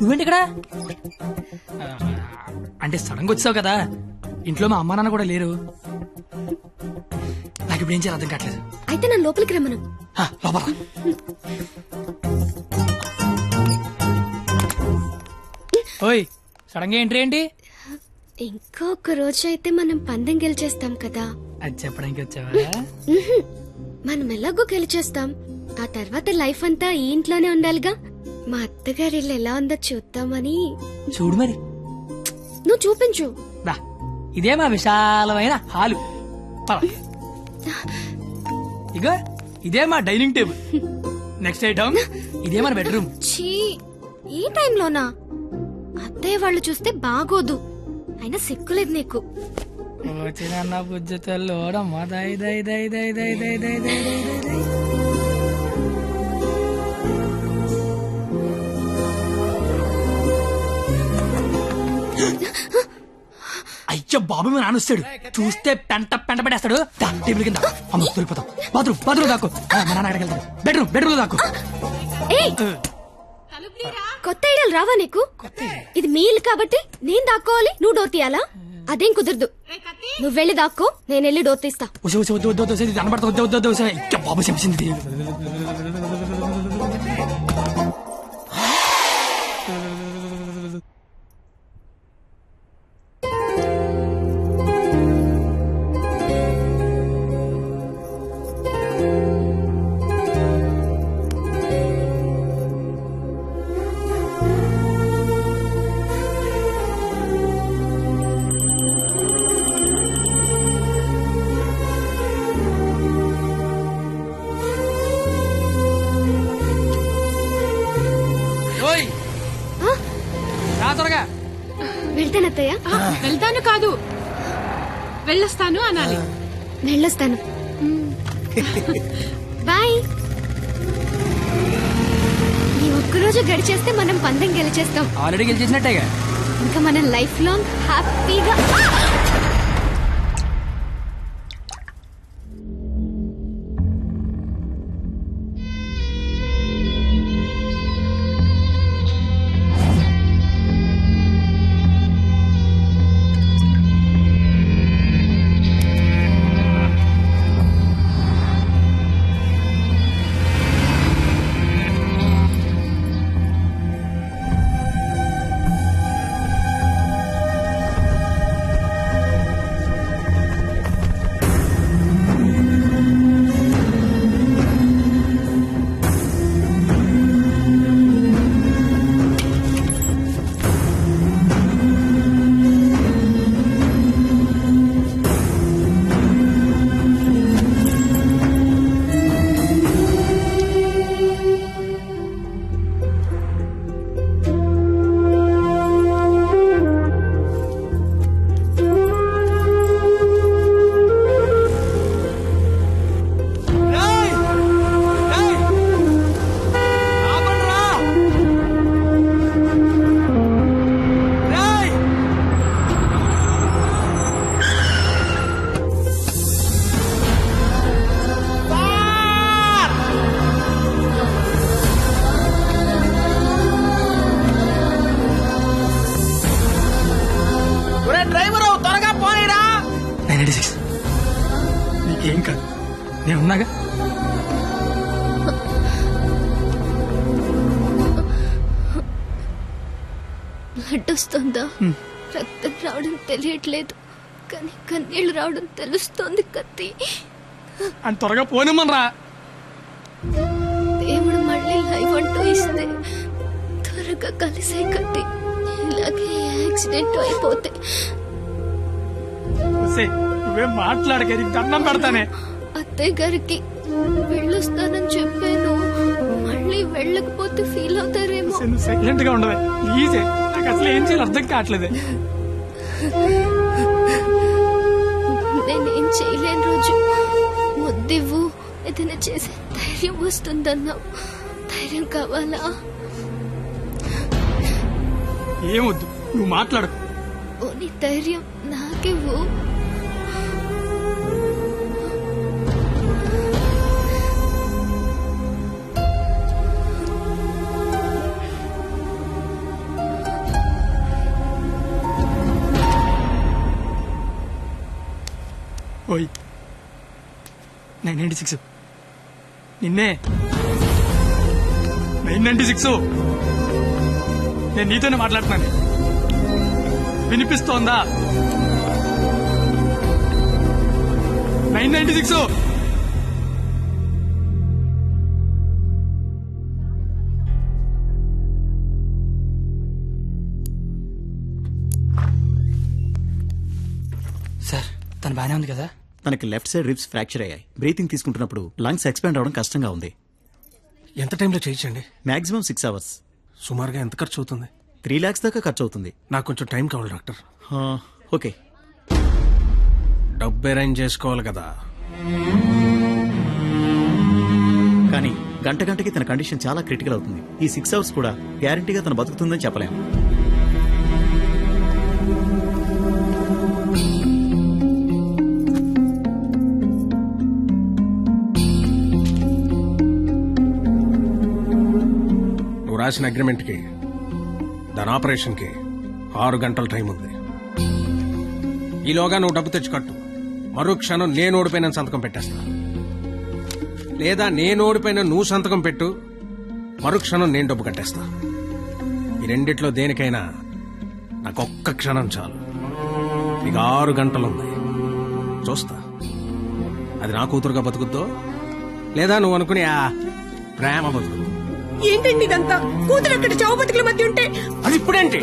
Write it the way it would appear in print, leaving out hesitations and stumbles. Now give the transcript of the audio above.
నువ్వేంటి ఇక్కడ? అంటే సడన్ గా వచ్చావు కదా, ఇంట్లో మా అమ్మా నాన్న కూడా లేరు. నాకు ఇప్పుడు ఏం చేయాలి అర్థం కావట్లేదు. అయితే నన్ను లోపలికి రమ్మను. లోపల ఓయ్, సడన్ గా ఎంట్రీ ఏంటి? ఇంకొక రోజు అయితే మనం పందెం గెలిచేస్తాం కదా. అది చెప్పడానికి వచ్చావా? మనం ఎలాగో గెలిచేస్తాం. ఆ తర్వాత లైఫ్ అంతా ఈ ఇంట్లోనే ఉండాలిగా. మా అత్తగారి ఇల్లు ఎలా ఉందో చూద్దామని. చూడు మరి. నువ్వు చూపించు. ఇదే మా విశాలమైన హాలు. ఇగో ఇదే మా డైనింగ్ టేబుల్. నెక్స్ట్ ఐటమ్ ఇదే మన బెడ్రూమ్. ఛీ, ఈ టైంలోనా? అత్తయ్య వాళ్ళు చూస్తే బాగోదు. అయినా సిగ్గులేదు నీకు. వచ్చిన బుజ్జతల్లోడమ్మ దై దై దై దై దై దై దై దై దై. అయ్యో బాబు, మీ నాన్న వస్తాడు. చూస్తే పెంట పెట్టేస్తాడు. టేబుల్ కింద అమ్మ దొరికిపోతాం. బాత్రూమ్ దాకు. మా నాన్న అక్కడికి వెళ్తాడు. బెడ్రూమ్ దాకు. కొత్త ఐడియాలు రావా నీకు? ఇది మీ ఇల్లు కాబట్టి నేను దాక్కోవాలి, నువ్వు డోర్ తీయాలా? అదేం కుదరదు. నువ్వు వెళ్ళి దాక్కో, నేను వెళ్ళి డోర్ తీస్తా. బాబు చెప్పింది. వెళ్తానత్తయ్య. వెళ్తాను కాదు, వెళ్ళొస్తాను అనాలి. వెళ్ళొస్తాను. బాయ్. ఈ ఒక్కరోజు గడిచేస్తే మనం పందెం గెలిచేస్తాం. ఆల్రెడీ గెలిచేసినట్టేగా. ఇంకా మనం లైఫ్ లాంగ్ హ్యాపీగా. నీకేం కాదు, నేనున్నాగా. బ్లడ్ వస్తుందా? రక్తం రావడం తెలియట్లేదు, కానీ కన్నీళ్లు రావడం తెలుస్తోంది. కత్తి అని త్వరగా పోనిమ్మనరా. దేవుడు మళ్ళీ లైవ్ అంటూ ఇస్తే త్వరగా కలిసే కత్తి. ఇలాగే యాక్సిడెంట్ అయిపోతే నువ్వేం మాట్లాడక, దండం పెడతానే. అత్తయ్య గారికి వెళ్ళొస్తానని చెప్పాను, మళ్ళీ వెళ్ళకపోతే ఫీల్ అవుతారేమో. సైలెంట్ గా ఉండవే ప్లీజ్. నాకు అసలు ఏం చేయాలి అర్థం కావట్లేదే. నేనేం చేయలేని రోజు ముద్దివ్వు, ఏదైనా చేసే ధైర్యం వస్తుందన్నావు. ధైర్యం కావాలా? ఏమొద్దు, నువ్వు మాట్లాడు. ఓని ధైర్యం నాకివ్వు. 996 నిన్నే 996 నేను నీతోనే మాట్లాడుతున్నాను. వినిపిస్తోందా? 996 సార్ తను బానే ఉంది కదా? తనకి లెఫ్ట్ సైడ్ రిబ్స్ ఫ్రాక్చర్ అయ్యాయి. బ్రీతింగ్ తీసుకుంటున్నప్పుడు లంగ్స్ ఎక్స్పాండ్ అవడం కష్టంగా ఉంది. ఎంత టైంలో చేయించండి? Maximum 6 hours. సుమారుగా ఎంత ఖర్చు అవుతుంది? 3 lakhs దాకా ఖర్చు అవుతుంది. నాకు కొంచెం టైం కావాలి డాక్టర్. ఓకే, డబ్బు అరేంజ్ చేసుకోవాలి కదా. కానీ గంటకి తన కండిషన్ చాలా క్రిటికల్ అవుతుంది. ఈ 6 hours కూడా గ్యారంటీగా తను బతుకుతుందని చెప్పలేము. నువ్వు రాసిన అగ్రిమెంట్ కి దాని ఆపరేషన్ కి 6 గంటల టైం ఉంది. ఈలోగా నువ్వు డబ్బు తెచ్చి కట్టు. మరో క్షణం నేను ఓడిపోయిన సంతకం పెట్టేస్తా. లేదా నేను ఓడిపోయిన నువ్వు సంతకం పెట్టు, మరో క్షణం నేను డబ్బు కట్టేస్తా. ఈ రెండిట్లో దేనికైనా నాకు ఒక్క క్షణం చాలు. నీకు 6 గంటలుంది. చూస్తా అది నా కూతురుగా బతుకుద్దో లేదా నువ్వు అనుకుని ఆ ప్రేమ బతుకు. ఏంటండి ఇదంతా? కూతురు అక్కడ చావు బతుకుల మధ్య ఉంటే అది ఇప్పుడేంటి?